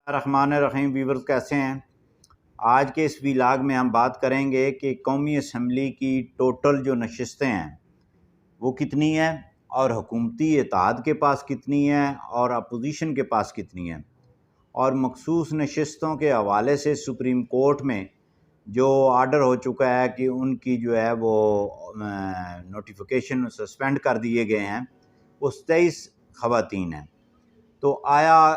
الرحمن الرحیم ویورز کیسے ہیں؟ آج کے اس ویلاگ میں ہم بات کریں گے کہ قومی اسمبلی کی ٹوٹل جو نشستیں ہیں وہ کتنی ہیں اور حکومتی اتحاد کے پاس کتنی ہیں اور اپوزیشن کے پاس کتنی ہیں، اور مخصوص نشستوں کے حوالے سے سپریم کورٹ میں جو آرڈر ہو چکا ہے کہ ان کی جو ہے وہ نوٹیفیکیشن سسپینڈ کر دیے گئے ہیں، وہ 23 خواتین ہیں۔ تو آیا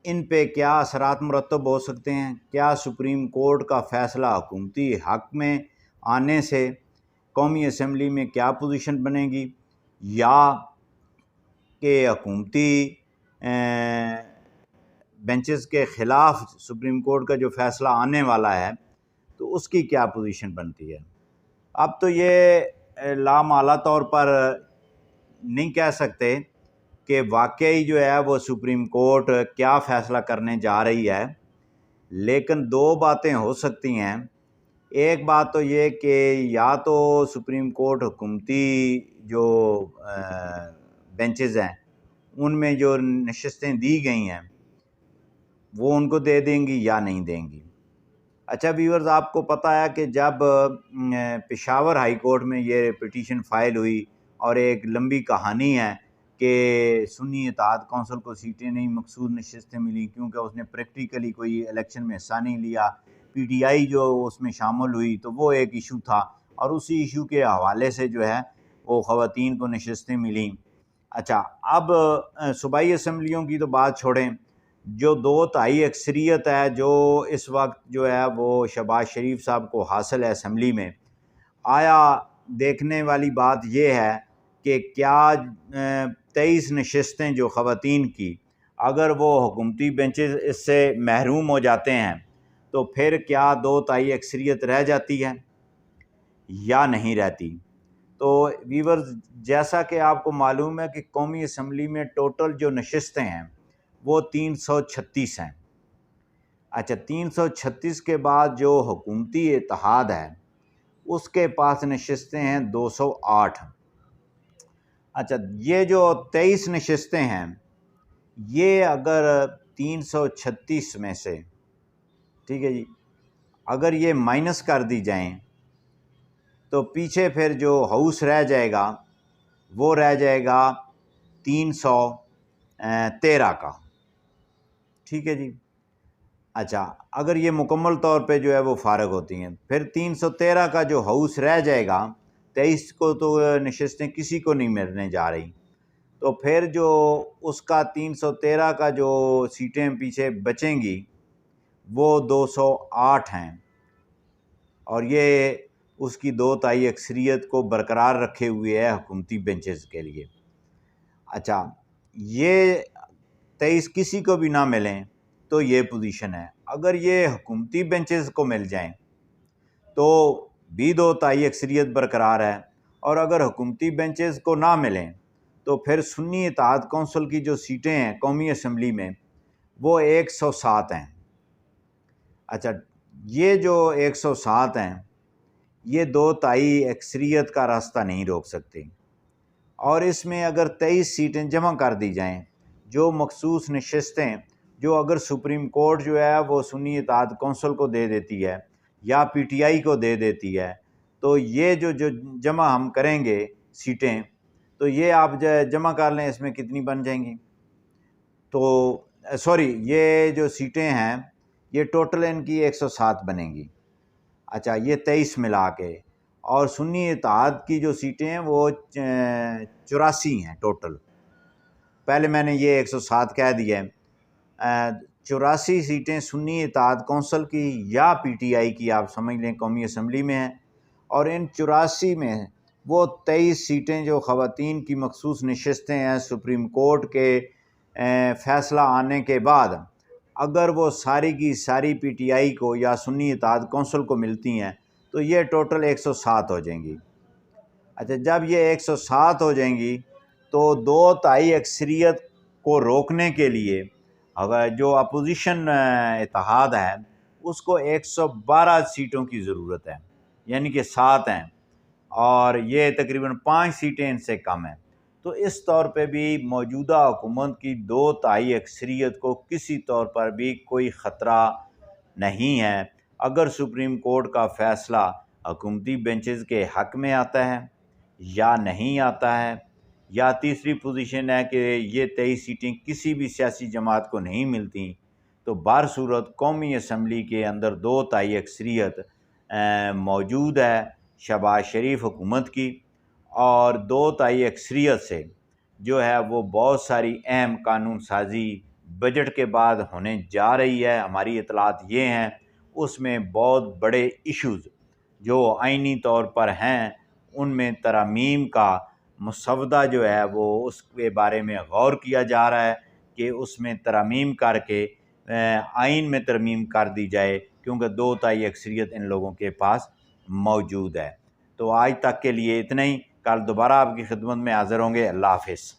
ان پہ کیا اثرات مرتب ہو سکتے ہیں؟ کیا سپریم کورٹ کا فیصلہ حکومتی حق میں آنے سے قومی اسمبلی میں کیا پوزیشن بنے گی، یا کہ حکومتی بینچز کے خلاف سپریم کورٹ کا جو فیصلہ آنے والا ہے تو اس کی کیا پوزیشن بنتی ہے؟ اب تو یہ لامحالہ طور پر نہیں کہہ سکتے کہ واقعی جو ہے وہ سپریم کورٹ کیا فیصلہ کرنے جا رہی ہے، لیکن دو باتیں ہو سکتی ہیں۔ ایک بات تو یہ کہ یا تو سپریم کورٹ حکومتی جو بینچز ہیں ان میں جو نشستیں دی گئی ہیں وہ ان کو دے دیں گی یا نہیں دیں گی۔ اچھا ویورز، آپ کو پتہ ہے کہ جب پشاور ہائی کورٹ میں یہ پٹیشن فائل ہوئی اور ایک لمبی کہانی ہے کہ سنی اتحاد کونسل کو سیٹیں نہیں، مخصوص نشستیں ملی کیونکہ اس نے پریکٹیکلی کوئی الیکشن میں حصہ نہیں لیا، پی ٹی آئی جو اس میں شامل ہوئی تو وہ ایک ایشو تھا، اور اسی ایشو کے حوالے سے جو ہے وہ خواتین کو نشستیں ملیں۔ اچھا، اب صوبائی اسمبلیوں کی تو بات چھوڑیں، جو 2/3 اکثریت ہے جو اس وقت جو ہے وہ شہباز شریف صاحب کو حاصل ہے اسمبلی میں، آیا دیکھنے والی بات یہ ہے کہ کیا 23 نشستیں جو خواتین کی اگر وہ حکومتی بینچز اس سے محروم ہو جاتے ہیں تو پھر کیا 2/3 اکثریت رہ جاتی ہے یا نہیں رہتی؟ تو ویورز، جیسا کہ آپ کو معلوم ہے کہ قومی اسمبلی میں ٹوٹل جو نشستیں ہیں وہ 336 ہیں۔ اچھا، 336 کے بعد جو حکومتی اتحاد ہے اس کے پاس نشستیں ہیں 208۔ اچھا، یہ جو 23 نشستیں ہیں یہ اگر 336 میں سے، ٹھیک ہے جی، اگر یہ مائنس کر دی جائیں تو پیچھے پھر جو ہاؤس رہ جائے گا وہ رہ جائے گا 313 کا، ٹھیک ہے جی۔ اچھا، اگر یہ مکمل طور پہ جو ہے وہ فارغ ہوتی ہیں، پھر 313 کا جو ہاؤس رہ جائے گا، 23 کو تو نشستیں کسی کو نہیں ملنے جا رہی، تو پھر جو اس کا 313 کا جو سیٹیں پیچھے بچیں گی وہ 208 ہیں، اور یہ اس کی 2/3 اکثریت کو برقرار رکھے ہوئے ہے حکومتی بینچز کے لیے۔ اچھا، یہ 23 کسی کو بھی نہ ملیں تو یہ پوزیشن ہے۔ اگر یہ حکومتی بینچز کو مل جائیں تو بھی 2/3 اکثریت برقرار ہے، اور اگر حکومتی بینچز کو نہ ملیں تو پھر سنی اتحاد کونسل کی جو سیٹیں ہیں قومی اسمبلی میں وہ 107 ہیں۔ اچھا، یہ جو 107 ہیں یہ 2/3 اکثریت کا راستہ نہیں روک سکتے، اور اس میں اگر 23 سیٹیں جمع کر دی جائیں جو مخصوص نشستیں جو اگر سپریم کورٹ جو ہے وہ سنی اتحاد کونسل کو دے دیتی ہے یا پی ٹی آئی کو دے دیتی ہے، تو یہ جو جمع ہم کریں گے سیٹیں، تو یہ آپ جمع کر لیں اس میں کتنی بن جائیں گی؟ تو سوری، یہ جو سیٹیں ہیں یہ ٹوٹل ان کی 107 بنیں گی۔ اچھا، یہ 23 ملا کے، اور سنی اتحاد کی جو سیٹیں ہیں وہ 84 ہیں ٹوٹل۔ پہلے میں نے یہ 107 کہہ دیا ہے، 84 سیٹیں سنی اتحاد کونسل کی یا پی ٹی آئی کی آپ سمجھ لیں قومی اسمبلی میں ہیں، اور ان 84 میں وہ 23 سیٹیں جو خواتین کی مخصوص نشستیں ہیں سپریم کورٹ کے فیصلہ آنے کے بعد اگر وہ ساری کی ساری پی ٹی آئی کو یا سنی اتحاد کونسل کو ملتی ہیں تو یہ ٹوٹل 107 ہو جائیں گی۔ اچھا، جب یہ 107 ہو جائیں گی تو 2/3 اکثریت کو روکنے کے لیے اگر جو اپوزیشن اتحاد ہے اس کو 112 سیٹوں کی ضرورت ہے، یعنی کہ 7 ہیں، اور یہ تقریباً 5 سیٹیں ان سے کم ہیں، تو اس طور پہ بھی موجودہ حکومت کی 2/3 اکثریت کو کسی طور پر بھی کوئی خطرہ نہیں ہے۔ اگر سپریم کورٹ کا فیصلہ حکومتی بینچز کے حق میں آتا ہے یا نہیں آتا ہے، یا تیسری پوزیشن ہے کہ یہ 23 سیٹیں کسی بھی سیاسی جماعت کو نہیں ملتی، تو بہرصورت قومی اسمبلی کے اندر 2/3 اکثریت موجود ہے شہباز شریف حکومت کی، اور 2/3 اکثریت سے جو ہے وہ بہت ساری اہم قانون سازی بجٹ کے بعد ہونے جا رہی ہے۔ ہماری اطلاعات یہ ہیں، اس میں بہت بڑے ایشوز جو آئینی طور پر ہیں، ان میں ترامیم کا مسودہ جو ہے وہ اس کے بارے میں غور کیا جا رہا ہے کہ اس میں ترامیم کر کے آئین میں ترمیم کر دی جائے، کیونکہ 2/3 اکثریت ان لوگوں کے پاس موجود ہے۔ تو آج تک کے لیے اتنا ہی، کل دوبارہ آپ کی خدمت میں حاضر ہوں گے۔ اللہ حافظ۔